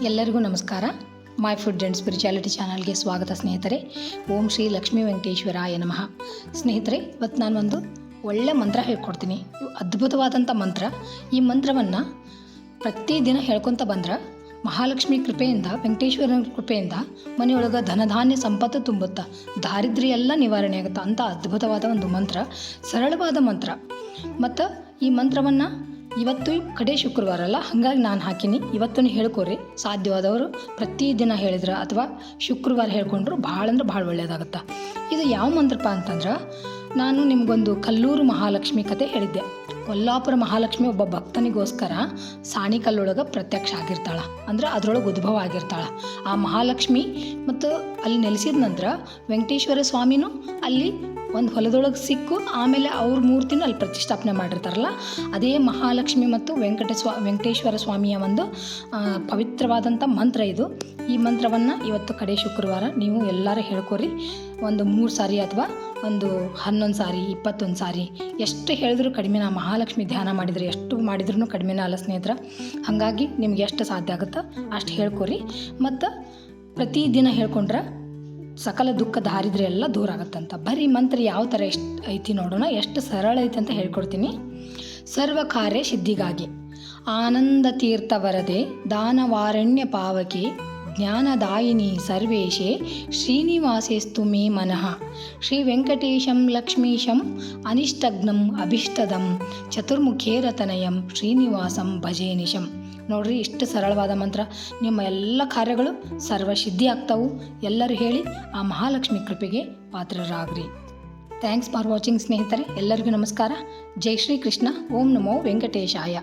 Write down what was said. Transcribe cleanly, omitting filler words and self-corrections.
ಎಲ್ಲರಿಗೂ ನಮಸ್ಕಾರ. My food and spirituality ಚಾನಲ್ಗೆ ಸ್ವಾಗತ ಸ್ನೇಹಿತರೆ. ಓಂ ಶ್ರೀ ಲಕ್ಷ್ಮೀ ವೆಂಕಟೇಶ್ವರಾಯ ನಮಃ. ಸ್ನೇಹಿತರೆ, ಇವತ್ತು ನಾನು ಒಂದು ಒಳ್ಳೆ ಮಂತ್ರ ಹೇಳ್ಕೊಡ್ತೀನಿ. ಅದ್ಭುತವಾದಂಥ ಮಂತ್ರ. ಈ ಮಂತ್ರವನ್ನು ಪ್ರತಿದಿನ ಹೇಳ್ಕೊತ ಬಂದ್ರೆ ಮಹಾಲಕ್ಷ್ಮಿ ಕೃಪೆಯಿಂದ, ವೆಂಕಟೇಶ್ವರನ ಕೃಪೆಯಿಂದ ಮನೆಯೊಳಗೆ ಧನಧಾನ್ಯ ಸಂಪತ್ತು ತುಂಬುತ್ತಾ, ದಾರಿದ್ರ್ಯ ಎಲ್ಲ ನಿವಾರಣೆ ಆಗುತ್ತೆ ಅಂಥ ಅದ್ಭುತವಾದ ಒಂದು ಮಂತ್ರ, ಸರಳವಾದ ಮಂತ್ರ. ಮತ್ತು ಈ ಮಂತ್ರವನ್ನು ಇವತ್ತು ಕಡೆ ಶುಕ್ರವಾರ ಅಲ್ಲ, ಹಾಗಾಗಿ ನಾನು ಹಾಕೀನಿ. ಇವತ್ತು ಹೇಳ್ಕೊರಿ. ಸಾಧ್ಯವಾದವರು ಪ್ರತಿದಿನ ಹೇಳಿದ್ರೆ ಅಥವಾ ಶುಕ್ರವಾರ ಹೇಳ್ಕೊಂಡ್ರು ಭಾಳ ಅಂದ್ರೆ ಭಾಳ ಒಳ್ಳೆಯದಾಗುತ್ತೆ. ಇದು ಯಾವ ಮಂತ್ರಪ್ಪ ಅಂತಂದ್ರೆ, ನಾನು ನಿಮಗೊಂದು ಕಲ್ಲೂರು ಮಹಾಲಕ್ಷ್ಮಿ ಕತೆ ಹೇಳಿದ್ದೆ. ಕೊಲ್ಲಾಪುರ ಮಹಾಲಕ್ಷ್ಮಿ ಒಬ್ಬ ಭಕ್ತನಿಗೋಸ್ಕರ ಸಾಣಿಕಲ್ಲೊಳಗೆ ಪ್ರತ್ಯಕ್ಷ ಆಗಿರ್ತಾಳೆ, ಅಂದ್ರೆ ಅದರೊಳಗೆ ಉದ್ಭವ ಆಗಿರ್ತಾಳೆ. ಆ ಮಹಾಲಕ್ಷ್ಮಿ ಮತ್ತು ಅಲ್ಲಿ ನೆಲೆಸಿದ ನಂತರ ವೆಂಕಟೇಶ್ವರ ಸ್ವಾಮಿನೂ ಅಲ್ಲಿ ಒಂದು ಹೊಲದೊಳಗೆ ಸಿಕ್ಕು, ಆಮೇಲೆ ಅವ್ರ ಮೂರ್ತಿನೂ ಅಲ್ಲಿ ಪ್ರತಿಷ್ಠಾಪನೆ ಮಾಡಿರ್ತಾರಲ್ಲ, ಅದೇ ಮಹಾಲಕ್ಷ್ಮಿ ಮತ್ತು ವೆಂಕಟೇಶ್ವರ ಸ್ವಾಮಿಯ ಒಂದು ಪವಿತ್ರವಾದಂಥ ಮಂತ್ರ ಇದು. ಈ ಮಂತ್ರವನ್ನು ಇವತ್ತು ಕಡೆ ಶುಕ್ರವಾರ ನೀವು ಎಲ್ಲರೂ ಹೇಳ್ಕೊರಿ. ಒಂದು 3 ಸಾರಿ ಅಥವಾ ಒಂದು 11 ಸಾರಿ, 21 ಸಾರಿ, ಎಷ್ಟು ಹೇಳಿದ್ರು ಕಡಿಮೆನ. ಮಹಾಲಕ್ಷ್ಮಿ ಧ್ಯಾನ ಮಾಡಿದರೆ ಎಷ್ಟು ಮಾಡಿದ್ರೂ ಕಡಿಮೆನ ಅಲ್ಲ ಸ್ನೇಹಿತರ. ಹಾಗಾಗಿ ನಿಮ್ಗೆ ಎಷ್ಟು ಸಾಧ್ಯ ಆಗುತ್ತೋ ಅಷ್ಟು ಹೇಳ್ಕೊರಿ. ಮತ್ತು ಪ್ರತಿದಿನ ಹೇಳ್ಕೊಂಡ್ರೆ ಸಕಲ ದುಃಖ ದಾರಿದ್ರ್ಯ ಎಲ್ಲ ದೂರ ಆಗುತ್ತಂತ. ಬರೀ ಮಂತ್ರ ಯಾವ ಥರ ಎಷ್ಟು ಐತಿ ನೋಡೋಣ. ಎಷ್ಟು ಸರಳ ಐತಿ ಅಂತ ಹೇಳ್ಕೊಡ್ತೀನಿ. ಸರ್ವ ಕಾರ್ಯ ಸಿದ್ಧಿಗಾಗಿ ಆನಂದ ತೀರ್ಥ ವರದೆ ದಾನವಾರಣ್ಯ ಪಾವಕೆ ಜ್ಞಾನದಾಯಿನಿ ಸರ್ವೇಶೇ ಶ್ರೀನಿವಾಸೇಸ್ತು ಮೇ ಮನಃ ಶ್ರೀ ವೆಂಕಟೇಶಂ ಲಕ್ಷ್ಮೀಶಂ ಅನಿಷ್ಟಗ್ನಂ ಅಭಿಷ್ಟದಂ ಚತುರ್ಮುಖೇರತನಯಂ ಶ್ರೀನಿವಾಸಂ ಭಜೇನಿಶಂ. ನೋಡ್ರಿ, ಇಷ್ಟು ಸರಳವಾದ ಮಂತ್ರ. ನಿಮ್ಮ ಎಲ್ಲ ಕಾರ್ಯಗಳು ಸರ್ವಸಿದ್ಧಿ ಆಗ್ತಾವು. ಎಲ್ಲರೂ ಹೇಳಿ ಆ ಮಹಾಲಕ್ಷ್ಮಿ ಕೃಪೆಗೆ ಪಾತ್ರರಾಗ್ರಿ. ಥ್ಯಾಂಕ್ಸ್ ಫಾರ್ ವಾಚಿಂಗ್ ಸ್ನೇಹಿತರೆ. ಎಲ್ಲರಿಗೂ ನಮಸ್ಕಾರ. ಜೈ ಶ್ರೀ ಕೃಷ್ಣ. ಓಂ ನಮೋ ವೆಂಕಟೇಶಾಯ.